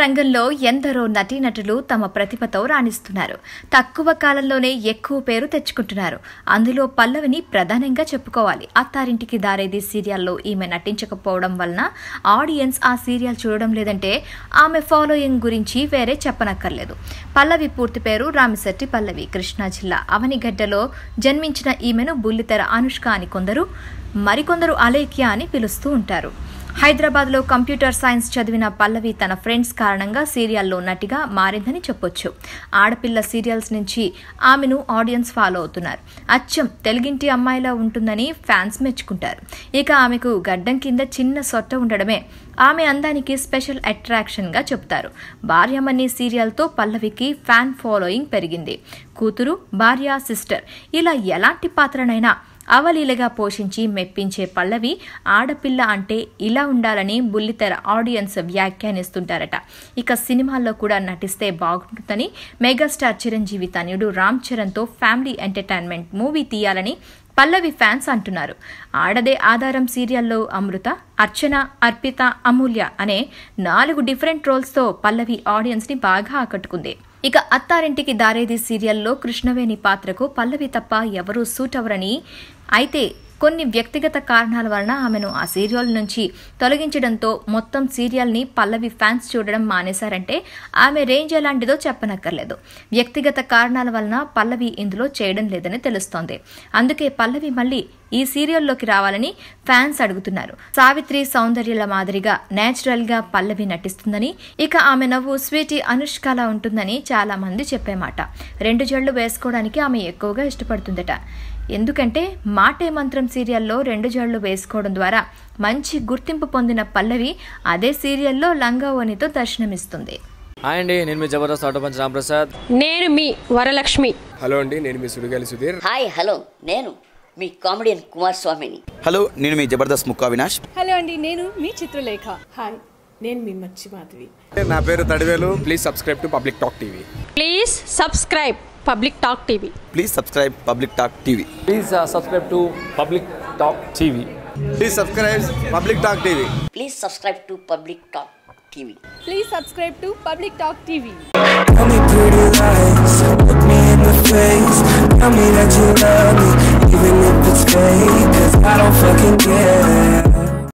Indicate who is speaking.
Speaker 1: రంగంలో ఎందరో నటీనటులు తమ ప్రతిభతో రాణిస్తున్నారు. తక్కువ కాలంలోనే ఎక్కువ పేరు తెచ్చుకుంటున్నారు. అందులో పల్లవిని ప్రధానంగా చెప్పుకోవాలి. అత్తారింటికి దారేది సీరియల్లో ఈమె నటించకపోవడం వలన ఆడియన్స్ ఆ సీరియల్ చూడడం లేదంటే ఆమె ఫాలోయింగ్ గురించి వేరే చెప్పనక్కర్లేదు. పల్లవి పూర్తి పేరు రామిశెట్టి పల్లవి. కృష్ణా జిల్లా అవనిగడ్డలో జన్మించిన ఈమెను బుల్లితెర అనుష్క అని కొందరు, మరికొందరు అలేఖ్య అని పిలుస్తూ ఉంటారు. హైదరాబాద్లో కంప్యూటర్ సైన్స్ చదివిన పల్లవి తన ఫ్రెండ్స్ కారణంగా సీరియల్లో నటిగా మారిందని చెప్పొచ్చు. ఆడపిల్ల సీరియల్స్ నుంచి ఆమెను ఆడియన్స్ ఫాలో అవుతున్నారు. అచ్చం తెలుగింటి అమ్మాయిలా ఉంటుందని ఫ్యాన్స్ మెచ్చుకుంటారు. ఇక ఆమెకు గడ్డం కింద చిన్న సొట్ట ఉండడమే ఆమె అందానికి స్పెషల్ అట్రాక్షన్గా చెబుతారు. భార్యమణి సీరియల్తో పల్లవికి ఫ్యాన్ ఫాలోయింగ్ పెరిగింది. కూతురు, భార్య, సిస్టర్ ఇలా ఎలాంటి పాత్రనైనా అవలీలగా పోషించి మెప్పించే పల్లవి ఆడపిల్ల అంటే ఇలా ఉండాలని బుల్లితెర ఆడియన్స్ వ్యాఖ్యానిస్తుంటారట. ఇక సినిమాల్లో కూడా నటిస్తే బాగుంటుందని మెగాస్టార్ చిరంజీవి తనయుడు రామ్ చరణ్తో ఫ్యామిలీ ఎంటర్టైన్మెంట్ మూవీ తీయాలని పల్లవి ఫ్యాన్స్ అంటున్నారు. ఆడదే ఆధారం సీరియల్లో అమృత, అర్చన, అర్పిత, అమూల్య అనే 4 డిఫరెంట్ రోల్స్తో పల్లవి ఆడియన్స్ ని బాగా ఆకట్టుకుంది. ఇక అత్తారింటికి దారేది సీరియల్లో కృష్ణవేణి పాత్రకు పల్లవి తప్ప ఎవరూ సూట్ అవరని, అయితే కొన్ని వ్యక్తిగత కారణాల వలన ఆమెను ఆ సీరియల్ నుంచి తొలగించడంతో మొత్తం సీరియల్ని పల్లవి ఫ్యాన్స్ చూడడం మానేశారంటే ఆమె రేంజ్ ఎలాంటిదో చెప్పనక్కర్లేదు. వ్యక్తిగత కారణాల వలన పల్లవి ఇందులో చేయడం లేదని తెలుస్తోంది. అందుకే పల్లవి మళ్లీ ఈ సీరియల్లోకి రావాలని ఫ్యాన్స్ అడుగుతున్నారు. సావిత్రి, సౌందర్యల మాదిరిగా నేచురల్ గా పల్లవి నటిస్తుందని, ఇక ఆమె నవ్వు స్వీటీ అనుష్కలా ఉంటుందని చాలా మంది చెప్పేమాట. 2 జళ్లు వేసుకోవడానికి ఆమె ఎక్కువగా ఇష్టపడుతుందట. ఎందుకంటే మాటే మంత్రం సీరియల్లో 2 జళ్లు వేసుకోవడం ద్వారా మంచి గుర్తింపు పొందిన పల్లవి అదే సీరియల్లో లంగా ఓనితో దర్శనమిస్తుంది.
Speaker 2: హాయ్ అండి, నేను మీ జబర్దస్త్ ఆటోపంచ్ రాంప్రసాద్.
Speaker 3: నేను మీ వరలక్ష్మి.
Speaker 4: హలో అండి, నేను మీ సుడిగాలి సుధీర్.
Speaker 5: హాయ్ హలో, నేను మీ కామెడియన్ కుమార్ స్వామిని.
Speaker 6: హలో, నేను మీ జబర్దస్త్ ముక్కా వినాష్.
Speaker 7: హలో అండి, నేను మీ చిత్రలేఖ. హాయ్, నేను మీ మచ్చి మాధవి.
Speaker 4: నా పేరు Thadivelu. Please subscribe to public talk TV.
Speaker 3: Please subscribe public talk TV.
Speaker 6: Please subscribe public talk TV.
Speaker 2: Please subscribe to public talk TV.
Speaker 4: Please subscribe public talk TV.
Speaker 5: Please subscribe to public talk TV.
Speaker 7: Please subscribe to public talk TV.
Speaker 8: Tell me pretty lies, look me in the face. Tell me that you love me, even if it's fake, 'cause I don't fucking care.